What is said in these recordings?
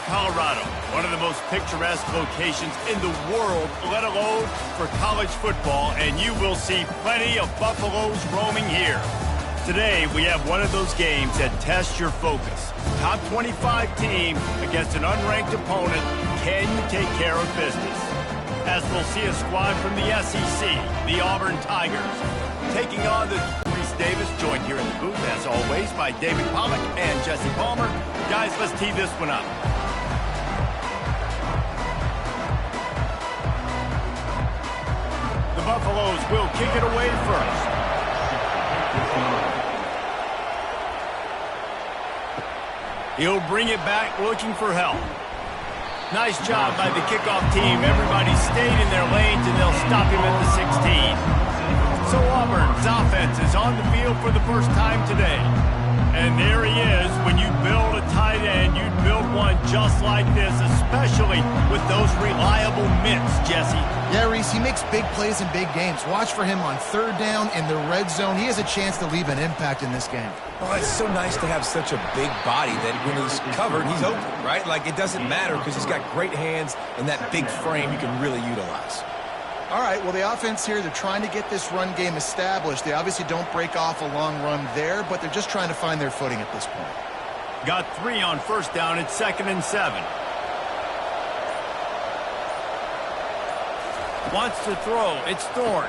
Colorado, one of the most picturesque locations in the world, let alone for college football, and you will see plenty of Buffaloes roaming here. Today, we have one of those games that tests your focus. Top 25 team against an unranked opponent. Can you take care of business? As we'll see a squad from the SEC, the Auburn Tigers, taking on the Reese Davis, joined here in the booth, as always, by David Pollack and Jesse Palmer. Guys, let's tee this one up. The Buffaloes will kick it away first. He'll bring it back looking for help. Nice job by the kickoff team. Everybody stayed in their lanes, and they'll stop him at the 16. So Auburn's offense is on the field for the first time today. And there he is. When you build a tight end, you build one just like this, especially with those reliable mitts, Jesse. Yeah, Reese, he makes big plays in big games. Watch for him on third down in the red zone. He has a chance to leave an impact in this game. Oh, it's so nice to have such a big body that when he's covered, he's open, right? Like, it doesn't matter because he's got great hands and that big frame you can really utilize. All right, well, the offense here, they're trying to get this run game established. They obviously don't break off a long run there, but they're just trying to find their footing at this point. Got 3 on first down. It's 2nd and 7. Wants to throw. It's Thorne.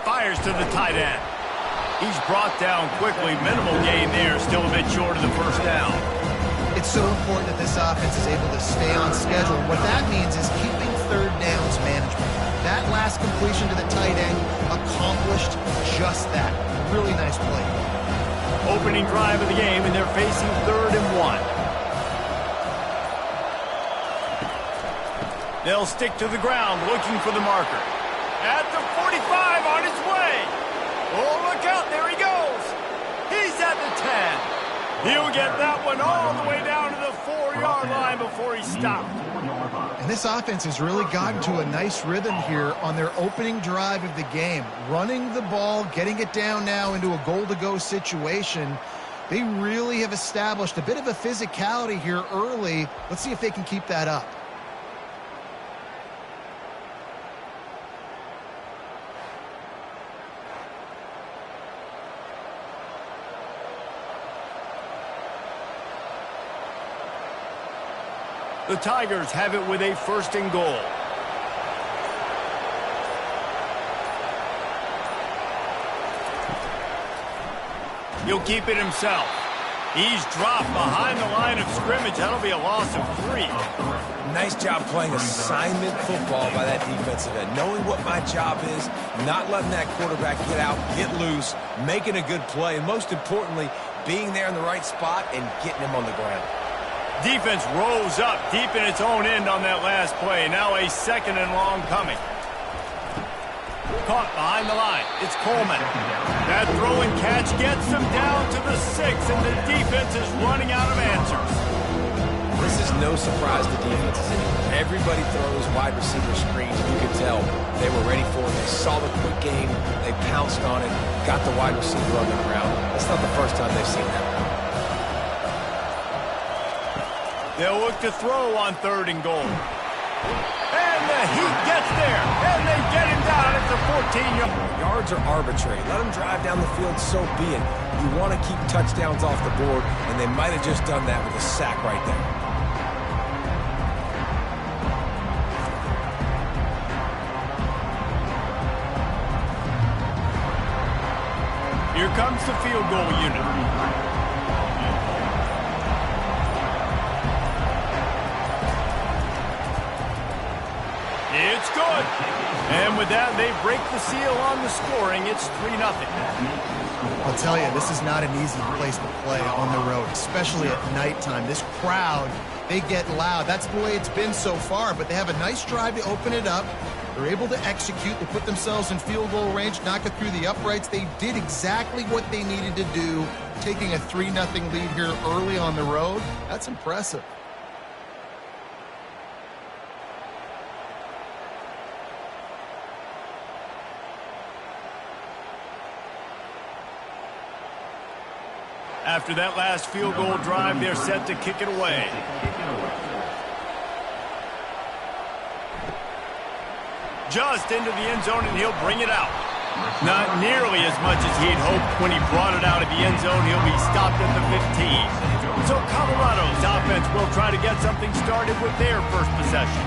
Fires to the tight end. He's brought down quickly. Minimal gain there. Still a bit short of the first down. It's so important that this offense is able to stay on schedule. What that means is keeping third downs management. That last completion to the tight end accomplished just that. Really nice play. Opening drive of the game, and they're facing 3rd and 1. They'll stick to the ground, looking for the marker. At the 45, on his way. Oh, look out, there he goes. He's at the 10. He'll get that one all the way down to the 4-yard line before he stopped. And this offense has really gotten to a nice rhythm here on their opening drive of the game. Running the ball, getting it down now into a goal-to-go situation. They really have established a bit of a physicality here early. Let's see if they can keep that up. The Tigers have it with a 1st and goal. He'll keep it himself. He's dropped behind the line of scrimmage. That'll be a loss of 3. Nice job playing assignment football by that defensive end. Knowing what my job is, not letting that quarterback get out, get loose, making a good play, and most importantly, being there in the right spot and getting him on the ground. Defense rose up deep in its own end on that last play. Now a 2nd and long coming. Caught behind the line. It's Coleman. That throw and catch gets them down to the 6, and the defense is running out of answers. This is no surprise to defenses anymore. Everybody throws wide receiver screens. You can tell they were ready for it. They saw the quick game. They pounced on it, got the wide receiver on the ground. That's not the first time they've seen that. They'll look to throw on 3rd and goal. And the Heat gets there, and they get him down at the 14-yard. Yards are arbitrary. Let them drive down the field, so be it. You want to keep touchdowns off the board, and they might have just done that with a sack right there. Here comes the field goal unit. It's good. And with that, they break the seal on the scoring. It's 3-0. I'll tell you, this is not an easy place to play on the road, especially at nighttime. This crowd, they get loud. That's the way it's been so far, but they have a nice drive to open it up. They're able to execute. They put themselves in field goal range, knock it through the uprights. They did exactly what they needed to do, taking a 3-0 lead here early on the road. That's impressive. After that last field goal drive, they're set to kick it away. just into the end zone, and he'll bring it out. Not nearly as much as he'd hoped when he brought it out of the end zone. He'll be stopped at the 15. So Colorado's offense will try to get something started with their first possession.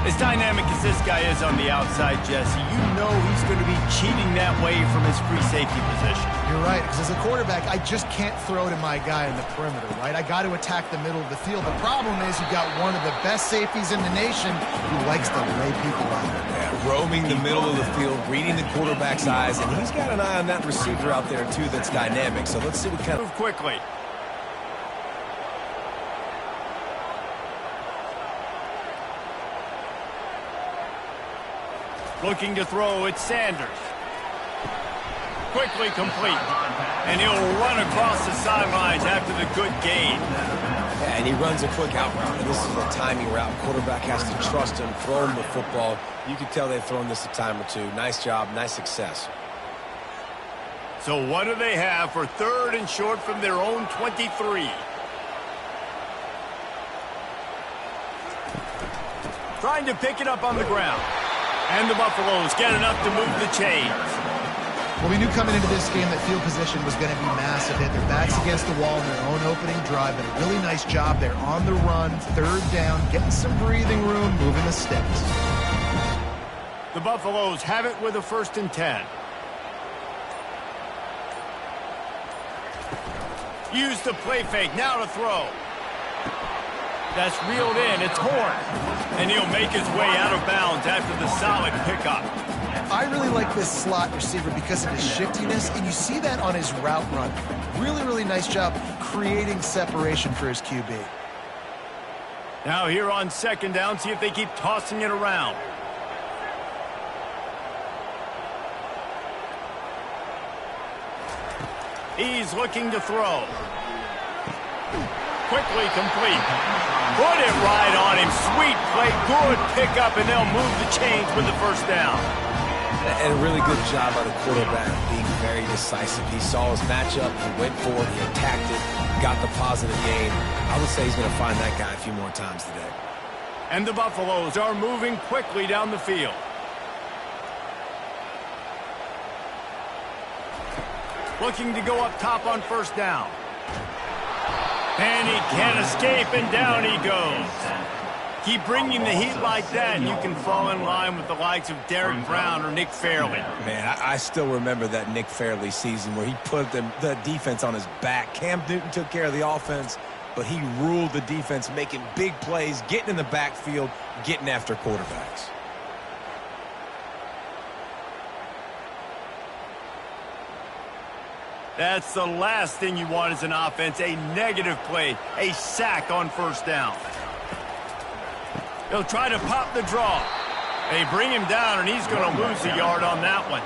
As dynamic as this guy is on the outside, Jesse, you know he's going to be cheating that way from his free safety position. You're right, because as a quarterback, I just can't throw to my guy in the perimeter, right? I got to attack the middle of the field. The problem is you've got one of the best safeties in the nation who likes to lay people out. Yeah, roaming the middle of the field, reading the quarterback's eyes, and he's got an eye on that receiver out there, too, that's dynamic. So let's see what kind of... Move quickly. Looking to throw, it's Sanders. Quickly complete. And he'll run across the sidelines after the good gain. Yeah, and he runs a quick out route. This is a timing route. Quarterback has to trust him, throw him the football. You can tell they've thrown this a time or two. Nice job, nice success. So what do they have for third and short from their own 23? Trying to pick it up on the ground. And the Buffaloes get enough to move the chains. Well, we knew coming into this game that field position was going to be massive. They had their backs against the wall in their own opening drive, but a really nice job there on the run, third down, getting some breathing room, moving the sticks. The Buffaloes have it with a 1st and 10. Use the play fake, now to throw. That's reeled in, it's Horn. And he'll make his way out of bounds after the solid pickup. I really like this slot receiver because of his shiftiness, and you see that on his route run. Really, really nice job creating separation for his QB. Now here on 2nd down, see if they keep tossing it around. He's looking to throw. Quickly complete. Put it right on him. Sweet play. Good pickup, and they'll move the chains with the 1st down. And a really good job by the quarterback being very decisive. He saw his matchup. He went for it. He attacked it. Got the positive gain. I would say he's going to find that guy a few more times today. And the Buffaloes are moving quickly down the field. Looking to go up top on 1st down. And he can't escape, and down he goes. Keep bringing the heat like that, and you can fall in line with the likes of Derek Brown or Nick Fairley. Man, I still remember that Nick Fairley season where he put the defense on his back. Cam Newton took care of the offense, but he ruled the defense, making big plays, getting in the backfield, getting after quarterbacks. That's the last thing you want as an offense, a negative play, a sack on 1st down. They'll try to pop the draw. They bring him down, and he's going to lose a yard on that one.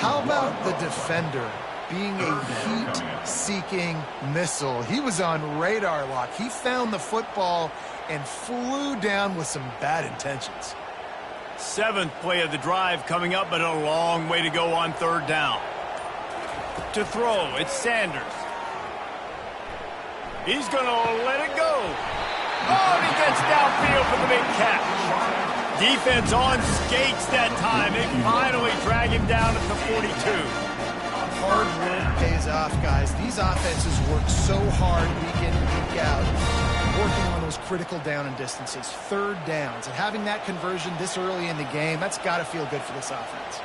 How about the defender being a heat-seeking missile? He was on radar lock. He found the football and flew down with some bad intentions. 7th play of the drive coming up, but a long way to go on 3rd down. To throw, it's Sanders. He's going to let it go. Oh, and he gets downfield for the big catch. Defense on skates that time. They finally drag him down at the 42. Hard work pays off, guys. These offenses work so hard week in, week out, working on those critical down and distances, 3rd downs. And having that conversion this early in the game, that's got to feel good for this offense.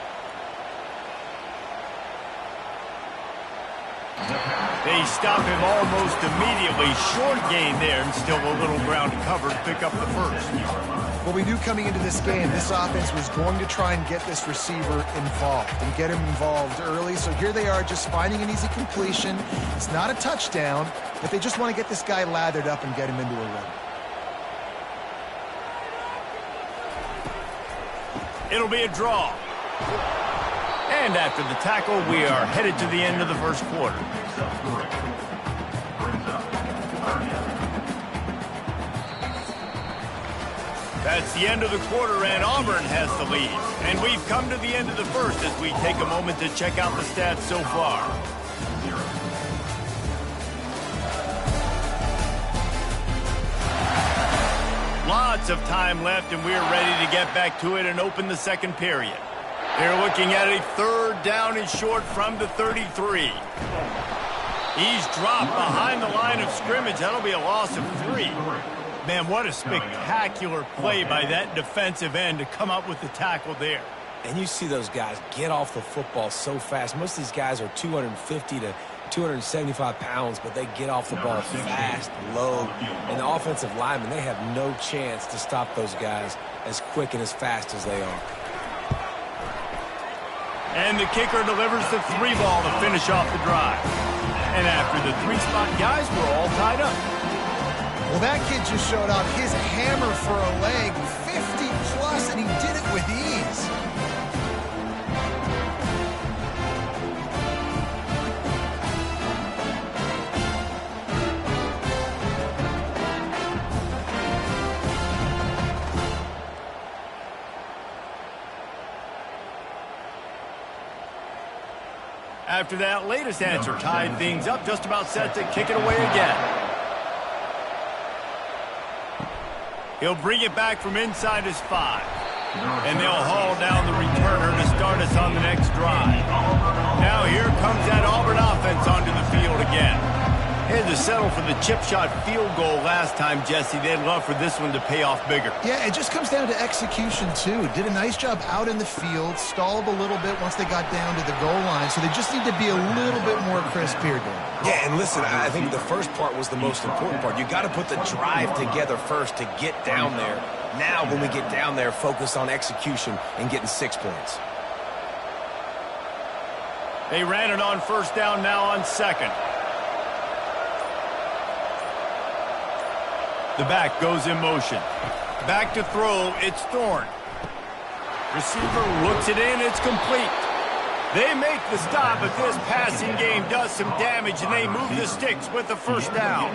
They stop him almost immediately. Short gain there, and still a little ground to cover to pick up the 1st. Well, we knew coming into this game, this offense was going to try and get this receiver involved and get him involved early. So here they are just finding an easy completion. It's not a touchdown, but they just want to get this guy lathered up and get him into a run. It'll be a draw. And after the tackle, we are headed to the end of the 1st quarter. That's the end of the quarter, and Auburn has the lead. And we've come to the end of the 1st as we take a moment to check out the stats so far. Lots of time left, and we're ready to get back to it and open the second period. They're looking at a third down and short from the 33. He's dropped behind the line of scrimmage. That'll be a loss of 3. Man, what a spectacular play by that defensive end to come up with the tackle there. And you see those guys get off the football so fast. Most of these guys are 250 to 275 pounds, but they get off the ball fast, low. And the offensive linemen, they have no chance to stop those guys as quick and as fast as they are. And the kicker delivers the 3 ball to finish off the drive. And after the 3-spot guys were all tied up. Well, that kid just showed off his hammer for a leg, 50-plus, and he did it with ease. After that latest answer tied things up, just about set to kick it away again. He'll bring it back from inside his 5. And they'll haul down the returner to start us on the next drive. Now here comes that Auburn offense onto the field again. Had to settle for the chip shot field goal last time, Jesse. They'd love for this one to pay off bigger. Yeah, it just comes down to execution, too. Did a nice job out in the field, stalled a little bit once they got down to the goal line, so they just need to be a little bit more crisp here, Dan. Yeah, and listen, I think the first part was the most important part. You got to put the drive together first to get down there. Now, when we get down there, focus on execution and getting 6 points. They ran it on first down, now on second. The back goes in motion. Back to throw, it's Thorne. Receiver looks it in, it's complete. They make the stop, but this passing game does some damage, and they move the sticks with the first down.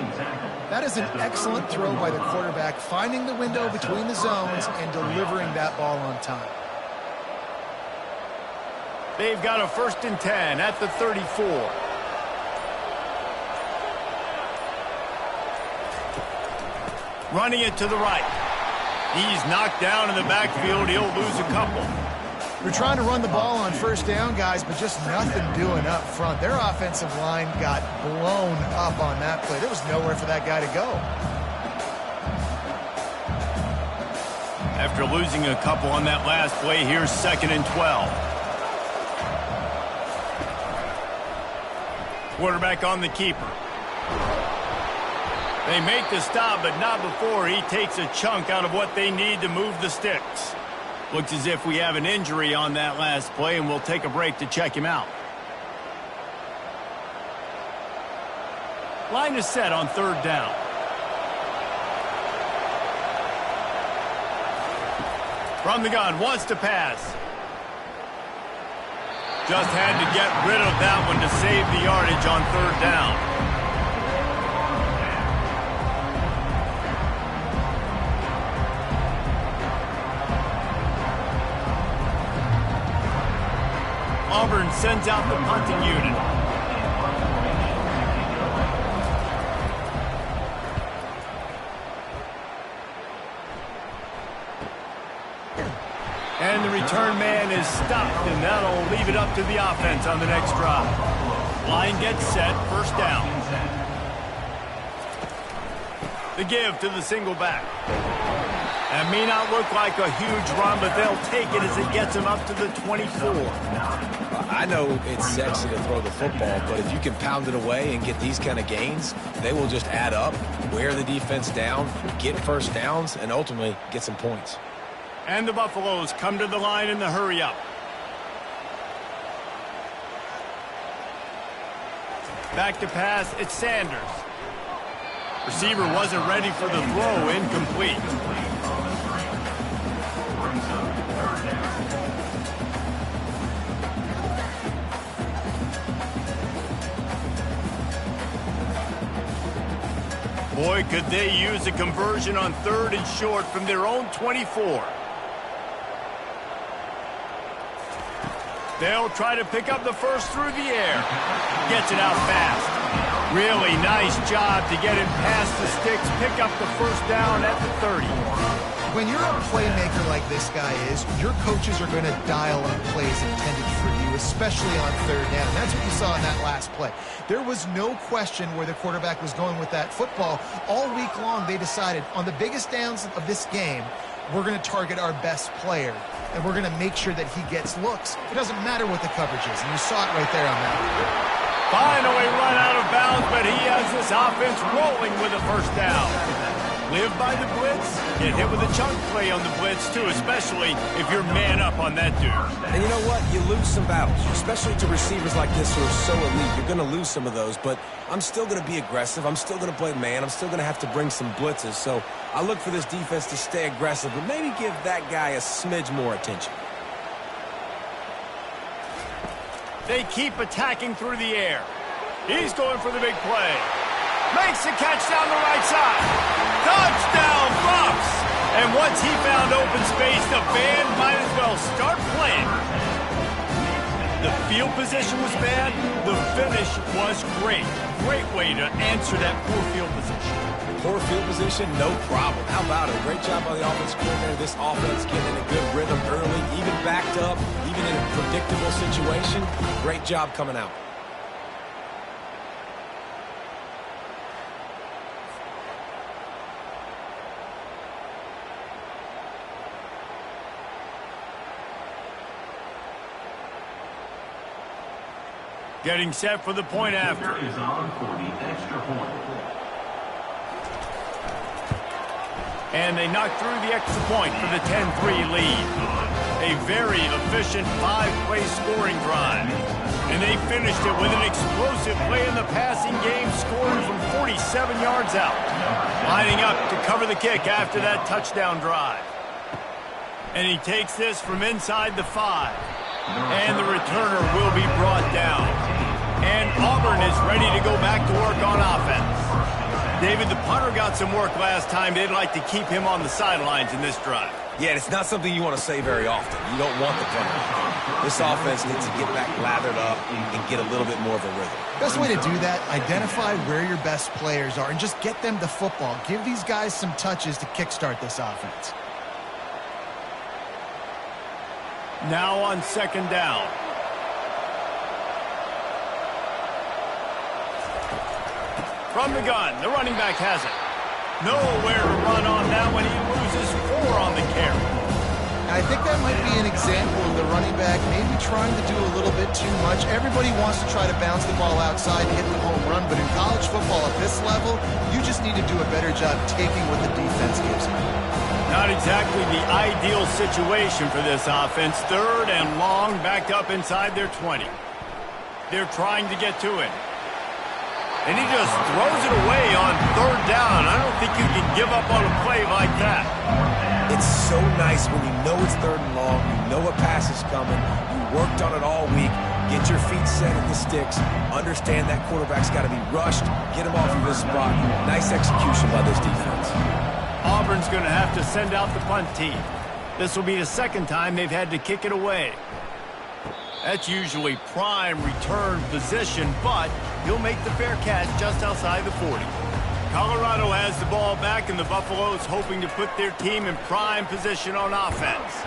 That is an excellent throw by the quarterback, finding the window between the zones and delivering that ball on time. They've got a 1st and 10 at the 34. Running it to the right. He's knocked down in the backfield. He'll lose a couple. They're trying to run the ball on first down, guys, but just nothing doing up front. Their offensive line got blown up on that play. There was nowhere for that guy to go. After losing a couple on that last play, here's 2nd and 12. Quarterback on the keeper. They make the stop, but not before he takes a chunk out of what they need to move the sticks. Looks as if we have an injury on that last play, and we'll take a break to check him out. Line is set on 3rd down. From the gun, wants to pass. Just had to get rid of that one to save the yardage on 3rd down. Auburn sends out the punting unit. And the return man is stopped, and that'll leave it up to the offense on the next drive. Line gets set, 1st down. The give to the single back. That may not look like a huge run, but they'll take it as it gets them up to the 24. I know it's sexy to throw the football, but if you can pound it away and get these kind of gains, they will just add up, wear the defense down, get first downs, and ultimately get some points. And the Buffaloes come to the line in the hurry-up. Back to pass, it's Sanders. Receiver wasn't ready for the throw, incomplete. Boy, could they use a conversion on 3rd and short from their own 24. They'll try to pick up the first through the air. Gets it out fast. Really nice job to get him past the sticks, pick up the first down at the 30. When you're a playmaker like this guy is, your coaches are going to dial up plays intended for you, especially on third down. That's what you saw in that last play. There was no question where the quarterback was going with that football. All week long, they decided on the biggest downs of this game, we're going to target our best player, and we're going to make sure that he gets looks. It doesn't matter what the coverage is, and you saw it right there on that. Finally run out of bounds, but he has this offense rolling with a first down. Live by the blitz, get hit with a chunk play on the blitz too, especially if you're man up on that dude. And you know what? You lose some battles, especially to receivers like this who are so elite. You're going to lose some of those, but I'm still going to be aggressive. I'm still going to play man. I'm still going to have to bring some blitzes. So I look for this defense to stay aggressive, but maybe give that guy a smidge more attention. They keep attacking through the air. He's going for the big play. Makes the catch down the right side. Touchdown, Bucks! And once he found open space, the band might as well start playing. The field position was bad. The finish was great. Great way to answer that poor field position. Poor field position, no problem. How about it? Great job by the offense coordinator. This offense getting in a good rhythm early, even backed up, even in a predictable situation. Great job coming out. Getting set for the point after. Is on for the extra point. And they knock through the extra point for the 10-3 lead. A very efficient 5-play scoring drive. And they finished it with an explosive play in the passing game, scoring from 47 yards out. Lining up to cover the kick after that touchdown drive. And he takes this from inside the 5. And the returner will be brought down. And Auburn is ready to go back to work on offense. David, the punter got some work last time. They'd like to keep him on the sidelines in this drive. Yeah, it's not something you want to say very often. You don't want the punter. This offense needs to get back lathered up and get a little bit more of a rhythm. Best way to do that, identify where your best players are and just get them the football. Give these guys some touches to kickstart this offense. Now on second down. From the gun, the running back has it. Nowhere to run on that one. He loses 4 on the carry. I think that might be an example of the running back maybe trying to do a little bit too much. Everybody wants to try to bounce the ball outside and hit the home run, but in college football at this level, you just need to do a better job taking what the defense gives you. Not exactly the ideal situation for this offense. Third and long, backed up inside their 20. They're trying to get to it. And he just throws it away on third down. I don't think you can give up on a play like that. It's so nice when you know it's third and long, you know a pass is coming, you worked on it all week, get your feet set in the sticks, understand that quarterback's got to be rushed, get him off of his spot. Nice execution by this defense. Auburn's going to have to send out the punt team. This will be the second time they've had to kick it away. That's usually prime return position, but he'll make the fair catch just outside the 40. Colorado has the ball back, and the Buffaloes hoping to put their team in prime position on offense.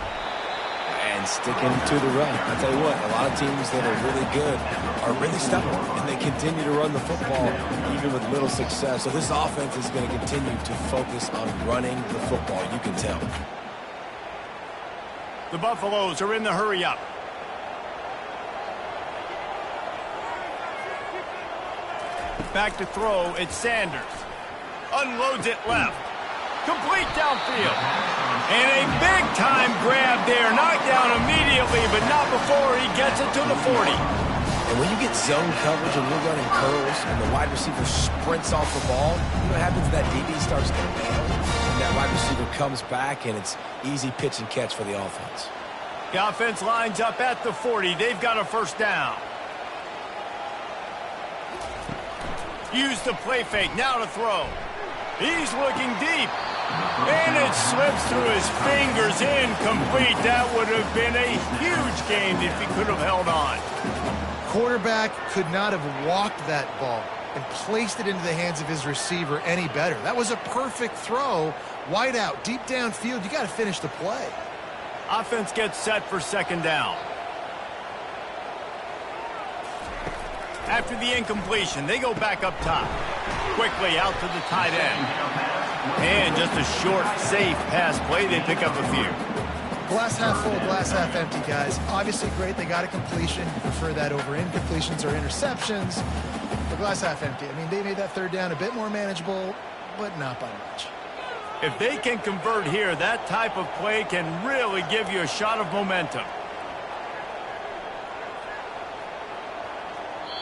And sticking to the run. I'll tell you what, a lot of teams that are really good are really stubborn, and they continue to run the football even with little success. So this offense is going to continue to focus on running the football, you can tell. The Buffaloes are in the hurry-up. Back to throw, it's Sanders. Unloads it left. Complete downfield. And a big-time grab there. Knocked down immediately, but not before he gets it to the 40. And when you get zone coverage and you're running curls and the wide receiver sprints off the ball, you know what happens? That DB starts to bail. And that wide receiver comes back, and it's easy pitch and catch for the offense. The offense lines up at the 40. They've got a first down. Use the play fake, now to throw. He's looking deep. And it slips through his fingers, incomplete. That would have been a huge gain if he could have held on. Quarterback could not have walked that ball. and placed it into the hands of his receiver any better. That was a perfect throw. Wide out, deep downfield. You got to finish the play. Offense gets set for second down. After the incompletion, they go back up top. Quickly out to the tight end. And just a short, safe pass play. They pick up a few. Glass half full, glass half empty, guys. Obviously great. They got a completion. You prefer that over incompletions or interceptions. But glass half empty. I mean, they made that third down a bit more manageable, but not by much. If they can convert here, that type of play can really give you a shot of momentum.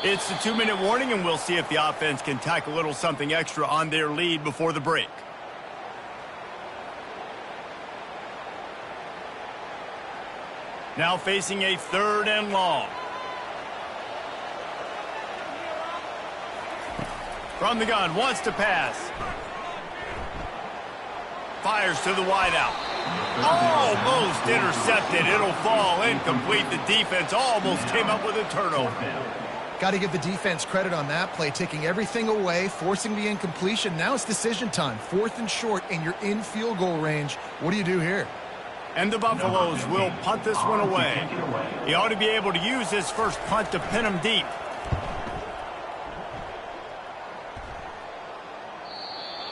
It's the 2-minute warning, and we'll see if the offense can tack a little something extra on their lead before the break. Now facing a 3rd and long. From the gun, wants to pass. Fires to the wideout. Almost intercepted. It'll fall incomplete. The defense almost came up with a turnover. Got to give the defense credit on that play, taking everything away, forcing the incompletion. Now it's decision time. 4th and short, and you're in field goal range. What do you do here? And the Buffaloes will punt this one away. He ought to be able to use his first punt to pin him deep.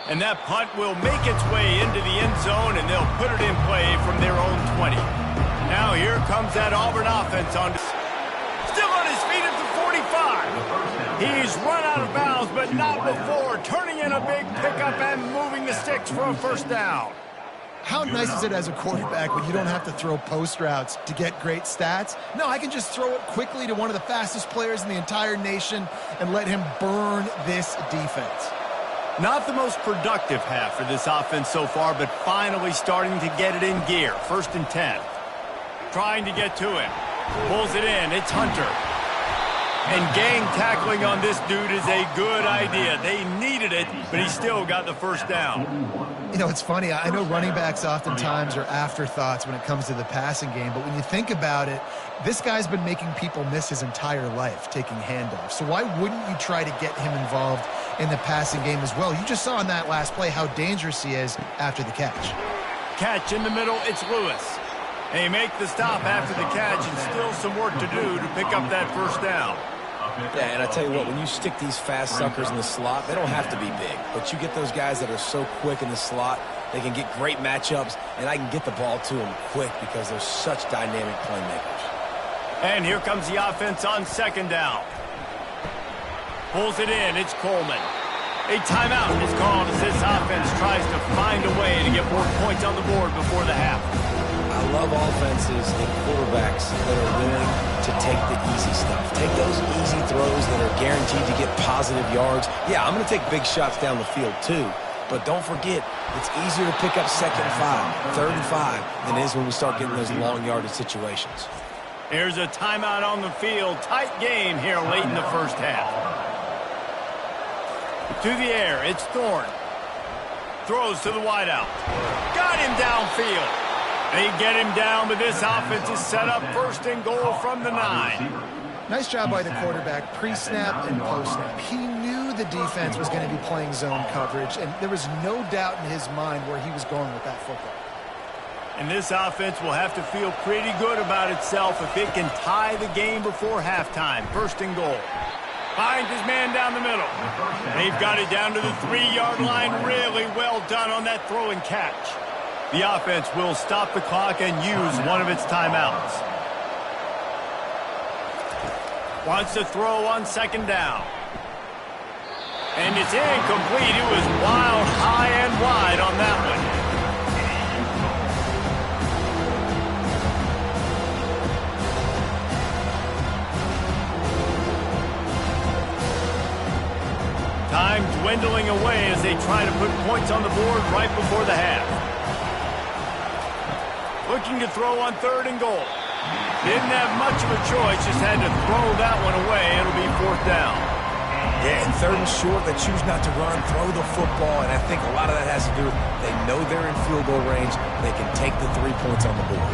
And that punt will make its way into the end zone, and they'll put it in play from their own 20. Now here comes that Auburn offense on. Still on his feet at the 45. He's run out of bounds, but not before turning in a big pickup and moving the sticks for a first down. How nice is it as a quarterback when you don't have to throw post routes to get great stats? No, I can just throw it quickly to one of the fastest players in the entire nation and let him burn this defense. Not the most productive half for this offense so far, but finally starting to get it in gear. 1st and 10. Trying to get to him. Pulls it in. It's Hunter. And gang tackling on this dude is a good idea. They needed it, but he still got the first down. You know, it's funny. I know running backs oftentimes are afterthoughts when it comes to the passing game, but when you think about it, this guy's been making people miss his entire life taking handoffs. So why wouldn't you try to get him involved in the passing game as well? You just saw in that last play how dangerous he is after the catch. Catch in the middle, it's Lewis. They make the stop after the catch, and still some work to do to pick up that first down. Yeah, and I tell you what, when you stick these fast suckers in the slot, they don't have to be big. But you get those guys that are so quick in the slot, they can get great matchups, and I can get the ball to them quick because they're such dynamic playmakers. And here comes the offense on 2nd down. Pulls it in, it's Coleman. A timeout is called as this offense tries to find a way to get more points on the board before the half. I love offenses and quarterbacks that are willing to take the easy stuff. Take those easy throws that are guaranteed to get positive yards. Yeah, I'm going to take big shots down the field too, but don't forget, it's easier to pick up 2nd and 5, 3rd and 5 than it is when we start getting those long yardage situations. Here's a timeout on the field. Tight game here late in the first half. To the air, it's Thorne. Throws to the wideout. Got him downfield. They get him down, but this offense is set up 1st and goal from the 9. Nice job by the quarterback, pre-snap and post-snap. He knew the defense was going to be playing zone coverage, and there was no doubt in his mind where he was going with that football. And this offense will have to feel pretty good about itself if it can tie the game before halftime. 1st and goal. Finds his man down the middle. They've got it down to the 3-yard line. Really well done on that throw and catch. The offense will stop the clock and use one of its timeouts. Wants to throw on 2nd down. And it's incomplete. It was wild, high and wide on that one. Time dwindling away as they try to put points on the board right before the half. Looking to throw on 3rd and goal. Didn't have much of a choice, just had to throw that one away. It'll be 4th down. Yeah, and 3rd and short, they choose not to run, throw the football, and I think a lot of that has to do with they know they're in field goal range. They can take the 3 points on the board.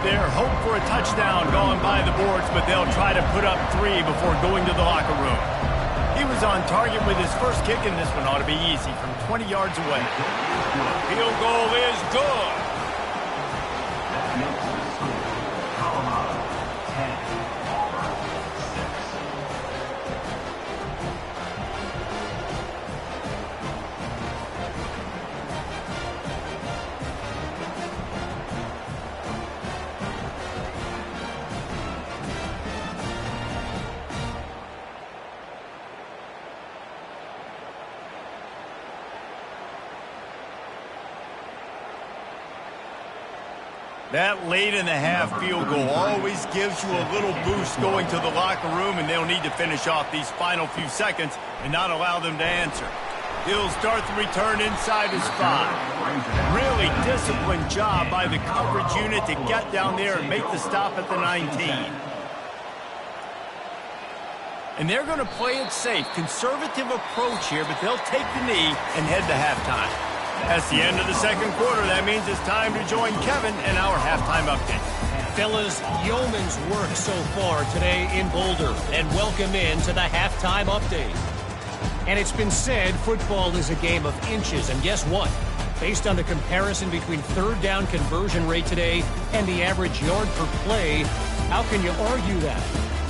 Their hope for a touchdown going by the boards, but they'll try to put up 3 before going to the locker room. He was was on target with his first kick, and this one ought to be easy from 20 yards away. Field goal is good. That makes the score Colorado 10, Auburn 6. That late in the half field goal always gives you a little boost going to the locker room, and they'll need to finish off these final few seconds and not allow them to answer. He'll start the return inside his 5. Really disciplined job by the coverage unit to get down there and make the stop at the 19. And they're going to play it safe. Conservative approach here, but they'll take the knee and head to halftime. That's the end of the second quarter. That means it's time to join Kevin in our halftime update. Fellas, yeoman's work so far today in Boulder, and welcome in to the halftime update. And it's been said football is a game of inches, and guess what? Based on the comparison between third down conversion rate today and the average yard per play, how can you argue that?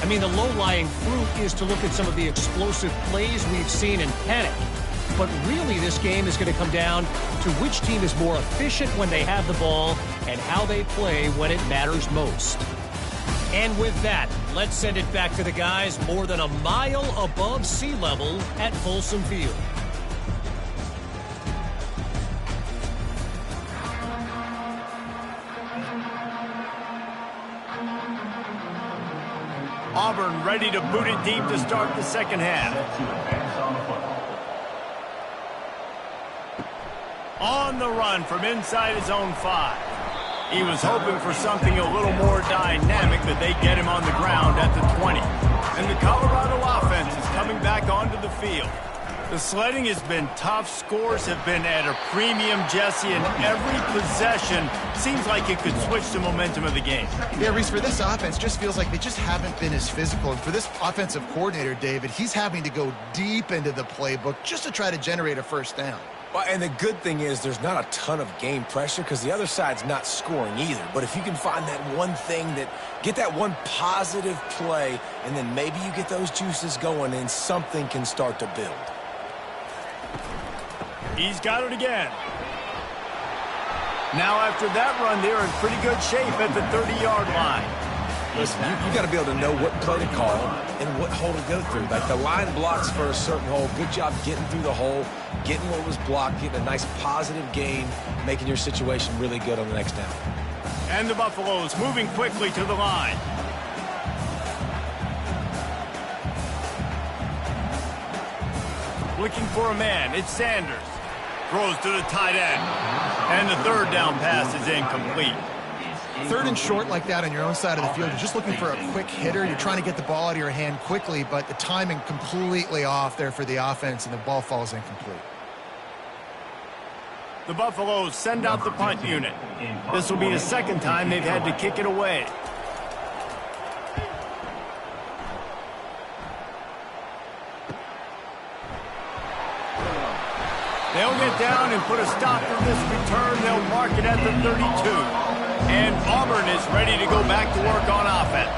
I mean, the low-lying fruit is to look at some of the explosive plays we've seen in panic. But really, this game is going to come down to which team is more efficient when they have the ball and how they play when it matters most. And with that, let's send it back to the guys more than a mile above sea level at Folsom Field. Auburn ready to boot it deep to start the second half. On the run from inside his own 5. He was hoping for something a little more dynamic, but they get him on the ground at the 20. And the Colorado offense is coming back onto the field. The sledding has been tough. Scores have been at a premium, Jesse, and every possession seems like it could switch the momentum of the game. Yeah, Reese, for this offense, just feels like they just haven't been as physical. And for this offensive coordinator, David, he's having to go deep into the playbook just to try to generate a first down. Well, and the good thing is there's not a ton of game pressure because the other side's not scoring either. But if you can find that one thing get that one positive play, and then maybe you get those juices going and something can start to build. He's got it again. Now after that run, they're in pretty good shape at the 30-yard line. Listen, you got to be able to know what play to call and what hole to go through. Like the line blocks for a certain hole. Good job getting through the hole, getting what was blocked, getting a nice positive gain, making your situation really good on the next down. And the Buffaloes moving quickly to the line. Looking for a man. It's Sanders. Throws to the tight end. And the third down pass is incomplete. Third and short like that on your own side of the field, you're just looking for a quick hitter. You're trying to get the ball out of your hand quickly, but the timing completely off there for the offense, and the ball falls incomplete. The Buffaloes send out the punt unit. This will be the second time they've had to kick it away. They'll get down and put a stop to this return. They'll mark it at the 32. And Auburn is ready to go back to work on offense.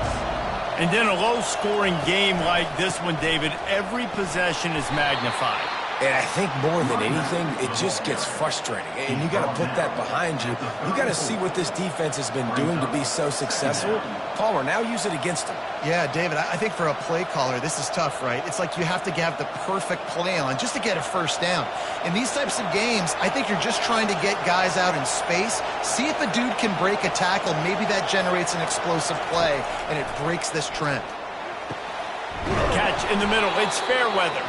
And in a low-scoring game like this one, David, every possession is magnified. And I think more than anything, it just gets frustrating. And you got to put that behind you. You got to see what this defense has been doing to be so successful. Palmer, now use it against them. Yeah, David, I think for a play caller, this is tough, right? It's like you have to have the perfect play on just to get a first down. In these types of games, I think you're just trying to get guys out in space, see if a dude can break a tackle. Maybe that generates an explosive play, and it breaks this trend. Catch in the middle. It's Fairweather.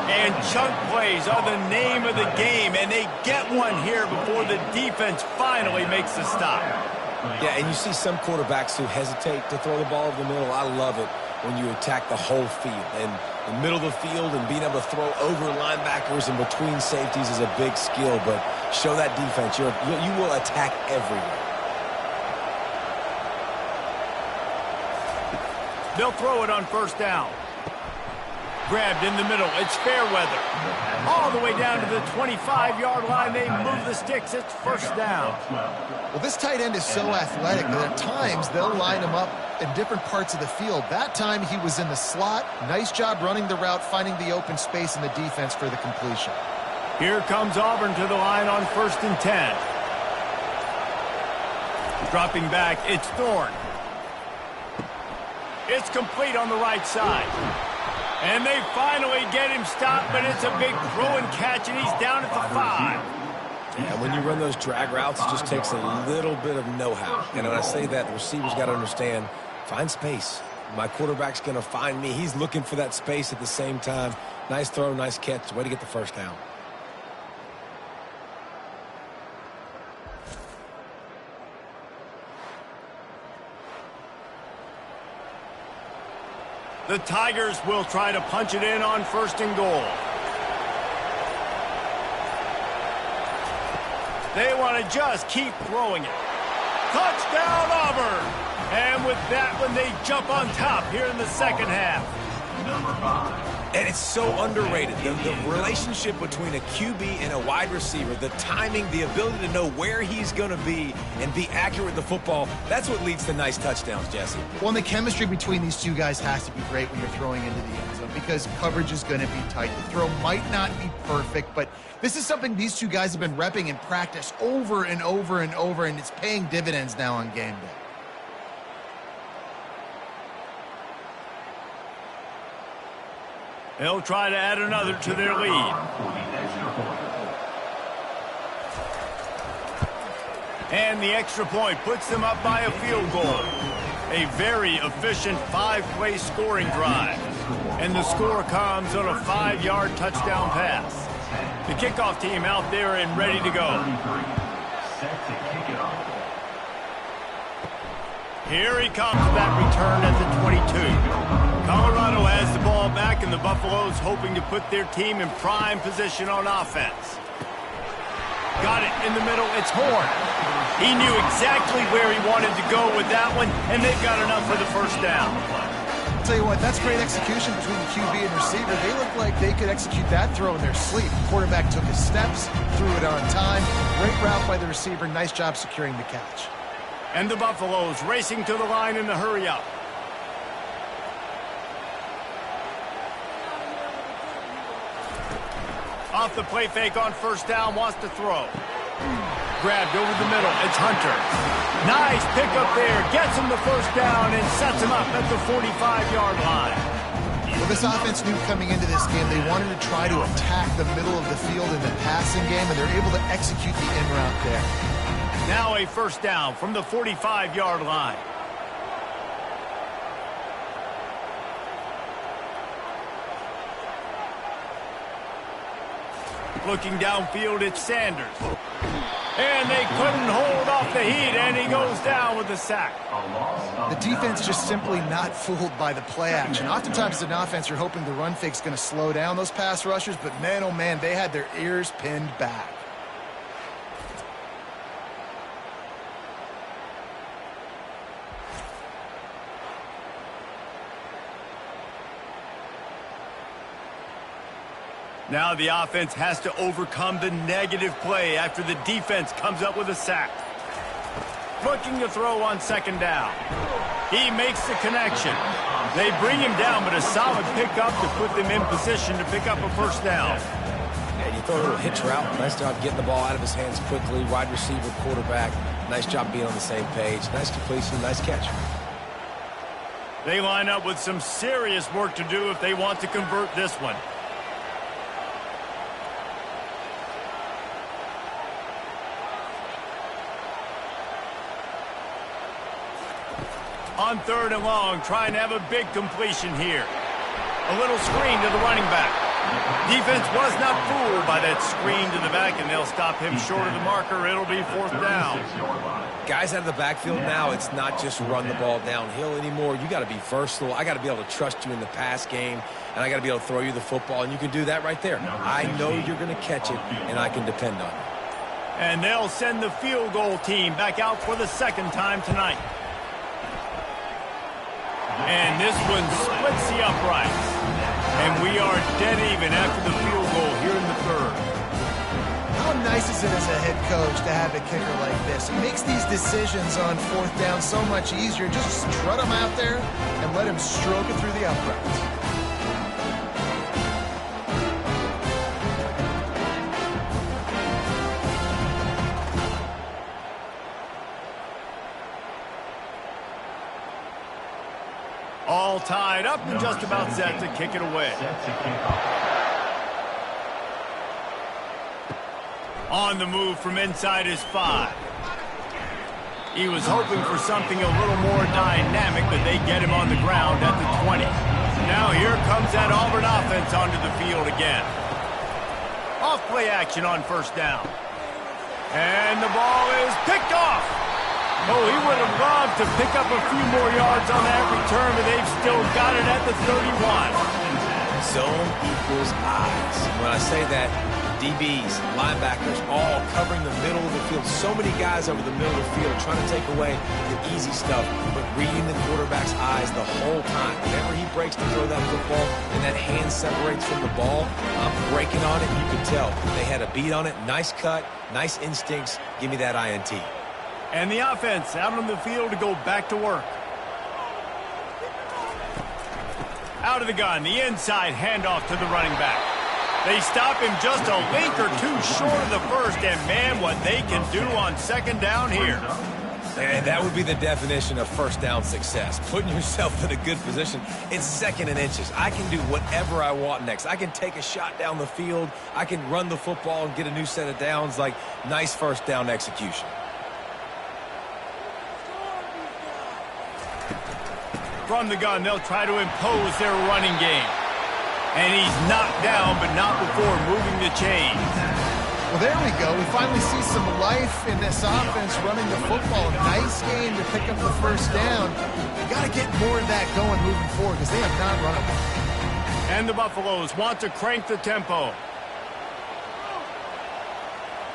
And chunk plays are the name of the game, and they get one here before the defense finally makes the stop. Yeah, and you see some quarterbacks who hesitate to throw the ball over the middle. I love it when you attack the whole field. And the middle of the field and being able to throw over linebackers and between safeties is a big skill, but show that defense. You will attack everywhere. They'll throw it on first down. Grabbed in the middle. It's Fairweather. All the way down to the 25-yard line. They move the sticks. It's first down. Well, this tight end is so athletic that at times they'll line him up in different parts of the field. That time he was in the slot. Nice job running the route, finding the open space in the defense for the completion. Here comes Auburn to the line on 1st and 10. Dropping back, it's Thorne. It's complete on the right side. And they finally get him stopped, but it's a big throw and catch, and he's down at the 5. Yeah, when you run those drag routes, it just takes a little bit of know-how. And when I say that, the receiver's got to understand, find space. My quarterback's going to find me. He's looking for that space at the same time. Nice throw, nice catch. Way to get the first down. The Tigers will try to punch it in on 1st and goal. They want to just keep throwing it. Touchdown, Auburn! And with that one, they jump on top here in the second half. Number 5. And it's so underrated. The relationship between a QB and a wide receiver, the timing, the ability to know where he's going to be and be accurate with the football, that's what leads to nice touchdowns, Jesse. Well, and the chemistry between these two guys has to be great when you're throwing into the end zone because coverage is going to be tight. The throw might not be perfect, but this is something these two guys have been repping in practice over and over and over, and it's paying dividends now on game day. They'll try to add another to their lead. And the extra point puts them up by a field goal. A very efficient 5-play scoring drive. And the score comes on a 5-yard touchdown pass. The kickoff team out there and ready to go. Set to kick it off. Here he comes, that return at the 22. Colorado has the ball back, and the Buffaloes hoping to put their team in prime position on offense. Got it in the middle. It's Horn. He knew exactly where he wanted to go with that one, and they've got enough for the first down. I'll tell you what, that's great execution between the QB and receiver. They look like they could execute that throw in their sleep. The quarterback took his steps, threw it on time. Great route by the receiver. Nice job securing the catch. And the Buffaloes racing to the line in the hurry-up. Off the play fake on first down, wants to throw. Grabbed over the middle, it's Hunter. Nice pickup there, gets him the first down and sets him up at the 45-yard line. Well, this offense knew coming into this game they wanted to try to attack the middle of the field in the passing game, and they're able to execute the in route there. Now a first down from the 45-yard line. Looking downfield, it's Sanders. And they couldn't hold off the heat, and he goes down with the sack. The defense just simply not fooled by the play action. Oftentimes as an offense, you're hoping the run fake's going to slow down those pass rushers, but man, oh man, they had their ears pinned back. Now the offense has to overcome the negative play after the defense comes up with a sack. Looking to throw on second down. He makes the connection. They bring him down, but a solid pickup to put them in position to pick up a first down. And you throw a little hitch route. Nice job getting the ball out of his hands quickly. Wide receiver, quarterback. Nice job being on the same page. Nice completion, nice catch. They line up with some serious work to do if they want to convert this one. On third and long, trying to have a big completion here. A little screen to the running back. Defense was not fooled by that screen to the back, and they'll stop him short of the marker. It'll be fourth down. Guys out of the backfield now, it's not just run the ball downhill anymore. You got to be versatile. I got to be able to trust you in the pass game, and I got to be able to throw you the football, and you can do that right there. I know you're going to catch it, and I can depend on it. And they'll send the field goal team back out for the second time tonight. And this one splits the uprights. And we are dead even after the field goal here in the third. How nice is it as a head coach to have a kicker like this? It makes these decisions on fourth down so much easier. Just strut him out there and let him stroke it through the uprights. All tied up and just about set to kick it away. On the move from inside his 5. He was hoping for something a little more dynamic, but they get him on the ground at the 20. Now here comes that Auburn offense onto the field again. Off play action on first down. And the ball is picked off. Oh, he would have loved to pick up a few more yards on that return, but they've still got it at the 31. Zone equals eyes. When I say that, DBs, linebackers, all covering the middle of the field. So many guys over the middle of the field trying to take away the easy stuff, but reading the quarterback's eyes the whole time. Whenever he breaks to throw that football and that hand separates from the ball, I'm breaking on it. You can tell they had a beat on it. Nice cut, nice instincts. Give me that INT. And the offense out on the field to go back to work. Out of the gun, the inside handoff to the running back. They stop him just a link or two short of the first, and man, what they can do on second down here. And that would be the definition of first down success. Putting yourself in a good position. It's second and inches. I can do whatever I want next. I can take a shot down the field. I can run the football and get a new set of downs. Like, nice first down execution. From the gun, they'll try to impose their running game. And he's knocked down, but not before moving the chains. Well, there we go. We finally see some life in this offense running the football. Nice game to pick up the first down. You got to get more of that going moving forward because they have not run it. And the Buffaloes want to crank the tempo.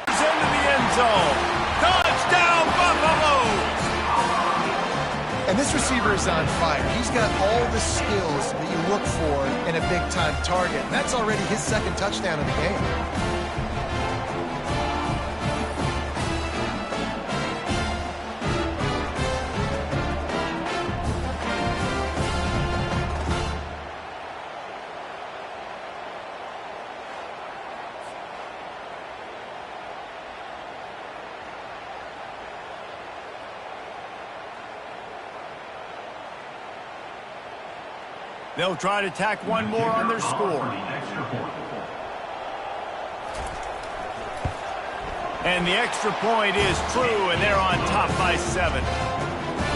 He's into the end zone. Touchdown, Buffaloes! And this receiver is on fire. He's got all the skills that you look for in a big-time target. And that's already his second touchdown of the game. They'll try to tack one more on their score. And the extra point is true, and they're on top by 7.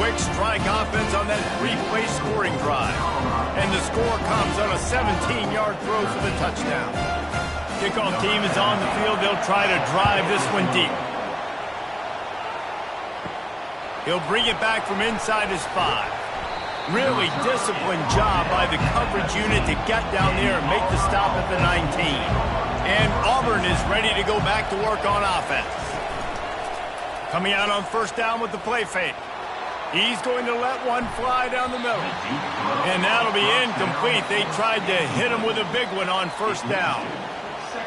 Quick strike offense on that 3-play scoring drive. And the score comes on a 17-yard throw for the touchdown. Kickoff team is on the field. They'll try to drive this one deep. He'll bring it back from inside his 5. Really disciplined job by the coverage unit to get down there and make the stop at the 19. And Auburn is ready to go back to work on offense. Coming out on first down with the play fake. He's going to let one fly down the middle. And that'll be incomplete. They tried to hit him with a big one on first down.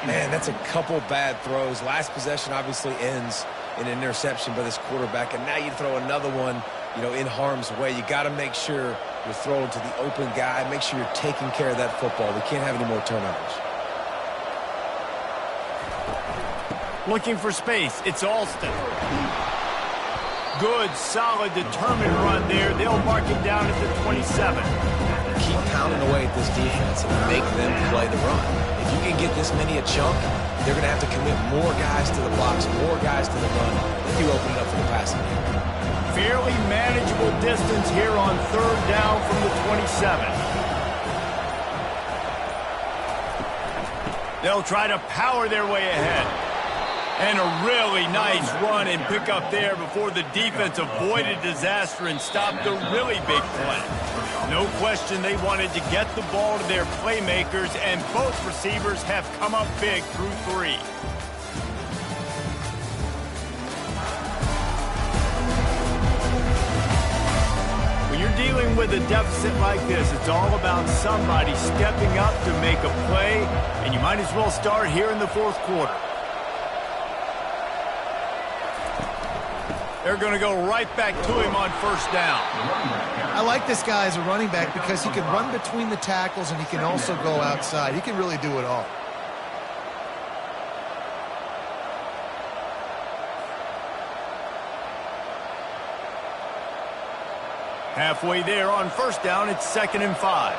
Man, that's a couple bad throws. Last possession obviously ends in an interception by this quarterback, and now you throw another one, you know, in harm's way. You got to make sure you're throwing to the open guy. Make sure you're taking care of that football. We can't have any more turnovers. Looking for space. It's Alston. Good, solid, determined run there. They'll mark it down at the 27. Keep pounding away at this defense and make them play the run. If you can get this many a chunk, they're going to have to commit more guys to the blocks, more guys to the run. Then you open it up for the passing game. Fairly manageable distance here on third down from the 27. They'll try to power their way ahead. And a really nice run and pick up there before the defense avoided disaster and stopped a really big play. No question they wanted to get the ball to their playmakers, and both receivers have come up big through 3. When you're dealing with with a deficit like this, it's all about somebody stepping up to make a play, and you might as well start here in the fourth quarter. They're going to go right back to him on first down. I like this guy as a running back because he can run between the tackles and he can also go outside. He can really do it all. Halfway there on first down, it's 2nd and 5.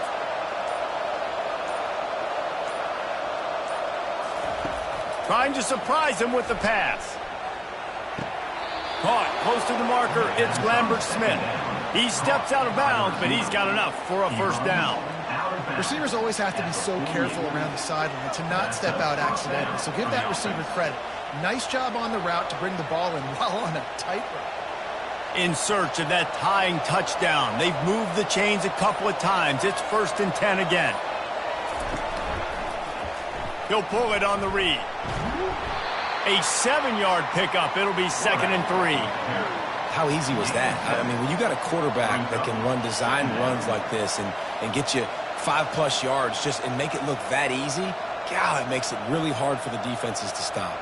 Trying to surprise him with the pass. Caught close to the marker, it's Lambert-Smith. He steps out of bounds, but he's got enough for a first down. Receivers always have to be so careful around the sideline to not step out accidentally, so give that receiver credit. Nice job on the route to bring the ball in while on a tightrope. In search of that tying touchdown. They've moved the chains a couple of times. It's 1st and 10 again. He'll pull it on the read. A 7-yard pickup. It'll be 2nd and 3. How easy was that? I mean, when you got a quarterback that can run design runs like this and get you 5+ yards just and make it look that easy, God, it makes it really hard for the defenses to stop.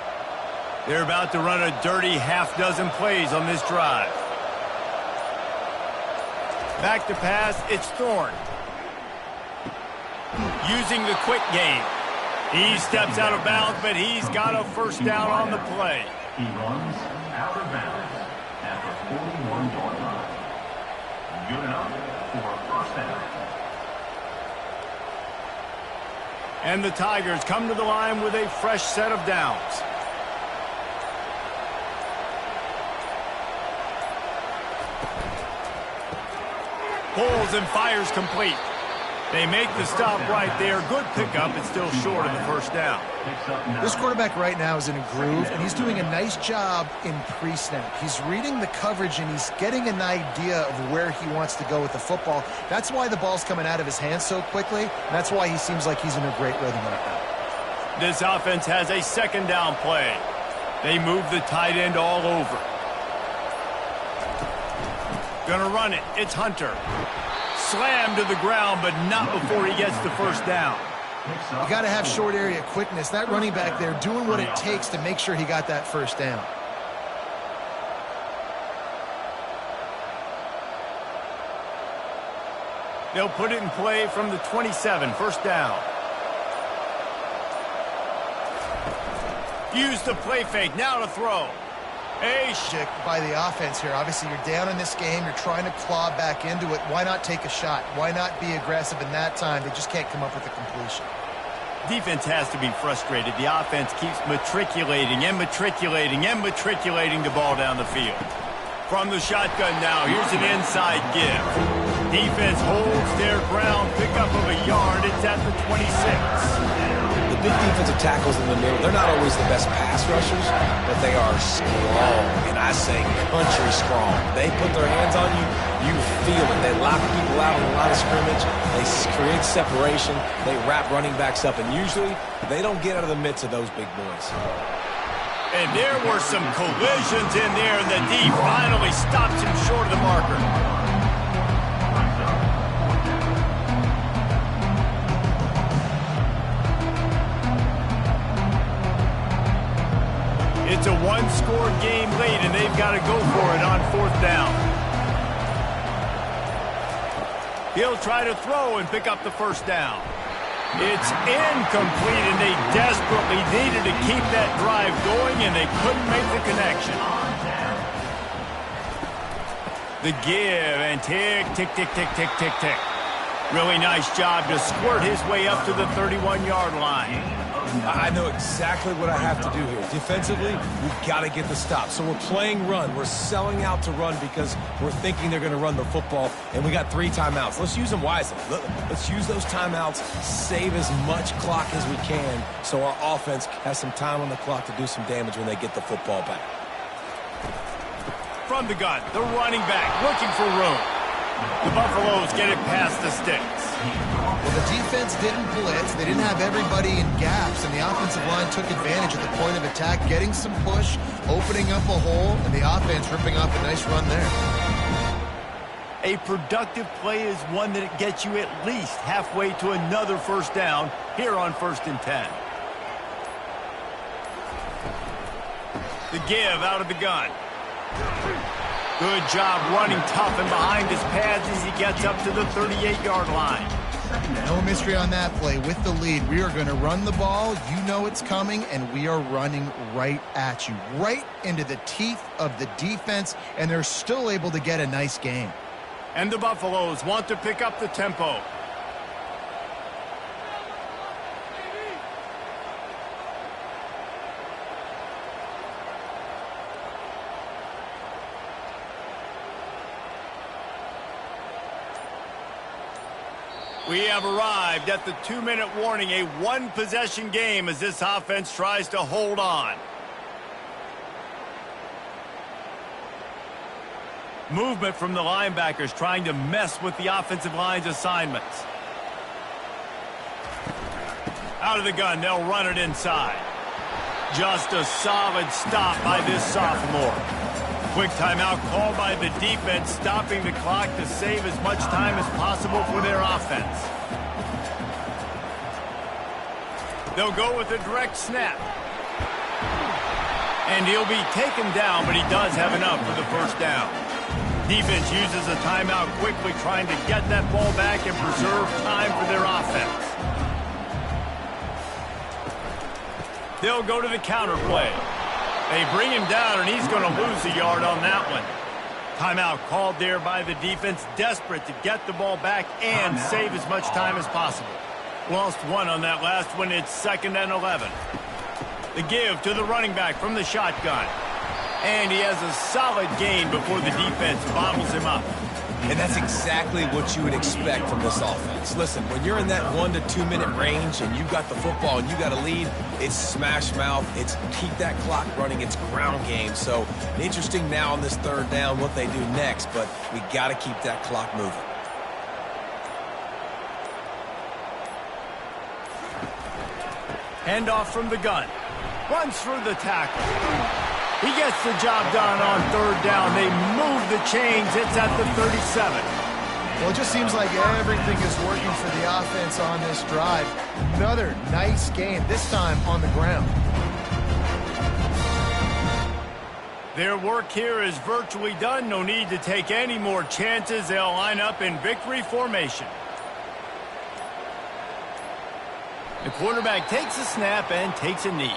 They're about to run a dirty half-dozen plays on this drive. Back to pass, it's Thorne. Using the quick game. He steps out of bounds, but he's got a first down on the play. He runs out of bounds at the 41-yard line. Good enough for a first down. And the Tigers come to the line with a fresh set of downs. Pulls and fires complete. They make the stop right there. Good pickup. It's still short of the first down. This quarterback right now is in a groove, and he's doing a nice job in pre-snap. He's reading the coverage, and he's getting an idea of where he wants to go with the football. That's why the ball's coming out of his hands so quickly, and that's why he seems like he's in a great rhythm right now. This offense has a 2nd down play. They move the tight end all over. Gonna run it. It's Hunter. Slammed to the ground, but not before he gets the first down. You got to have short area quickness. That running back there doing what it takes to make sure he got that first down. They'll put it in play from the 27, first down. Use the play fake, now to throw. A shit by the offense here. Obviously, you're down in this game. You're trying to claw back into it. Why not take a shot? Why not be aggressive in that time? They just can't come up with a completion. Defense has to be frustrated. The offense keeps matriculating and matriculating and matriculating the ball down the field. From the shotgun now, here's an inside give. Defense holds their ground, pick up of a yard. It's at the 26. The big defensive tackles in the middle, they're not always the best pass rushers, but they are strong, and I say country strong. They put their hands on you, you feel it. They lock people out in a lot of scrimmage. They create separation. They wrap running backs up, and usually they don't get out of the midst of those big boys. And there were some collisions in there, and the D finally stops him short of the marker. It's a one-score game late, and they've got to go for it on fourth down. He'll try to throw and pick up the first down. It's incomplete, and they desperately needed to keep that drive going, and they couldn't make the connection. The give, and tick, tick, tick, tick, tick, tick, tick. Really nice job to squirt his way up to the 31-yard line. I know exactly what I have to do here. Defensively, we've got to get the stop. So we're playing run. We're selling out to run because we're thinking they're going to run the football, and we got 3 timeouts. Let's use them wisely. Let's use those timeouts, save as much clock as we can so our offense has some time on the clock to do some damage when they get the football back. From the gun, the running back looking for room. The Buffaloes get it past the sticks. Well, the defense didn't blitz. They didn't have everybody in gaps, and the offensive line took advantage at the point of attack, getting some push, opening up a hole, and the offense ripping off a nice run there. A productive play is one that gets you at least halfway to another first down here on 1st and 10. The give out of the gun. Good job running tough and behind his pads as he gets up to the 38-yard line. No mystery on that play. With the lead, we are going to run the ball. You know it's coming, and we are running right at you, right into the teeth of the defense, and they're still able to get a nice gain. And the Buffaloes want to pick up the tempo. We have arrived at the 2-minute warning, a one-possession game as this offense tries to hold on. Movement from the linebackers trying to mess with the offensive line's assignments. Out of the gun, they'll run it inside. Just a solid stop by this sophomore. Quick timeout called by the defense, stopping the clock to save as much time as possible for their offense. They'll go with a direct snap. And he'll be taken down, but he does have enough for the first down. Defense uses a timeout quickly, trying to get that ball back and preserve time for their offense. They'll go to the counter play. They bring him down, and he's going to lose a yard on that one. Timeout called there by the defense, desperate to get the ball back and save as much time as possible. Lost one on that last one. It's 2nd and 11. The give to the running back from the shotgun. And he has a solid gain before the defense bottles him up. And that's exactly what you would expect from this offense. Listen, when you're in that 1 to 2 minute range and you got the football and you got a lead, it's smash mouth, it's keep that clock running, it's ground game. So interesting now on this 3rd down what they do next, but we got to keep that clock moving. Handoff from the gun. Runs through the tackle. He gets the job done on 3rd down. They move the chains. It's at the 37. Well, it just seems like everything is working for the offense on this drive. Another nice game, this time on the ground. Their work here is virtually done. No need to take any more chances. They'll line up in victory formation. The quarterback takes a snap and takes a knee.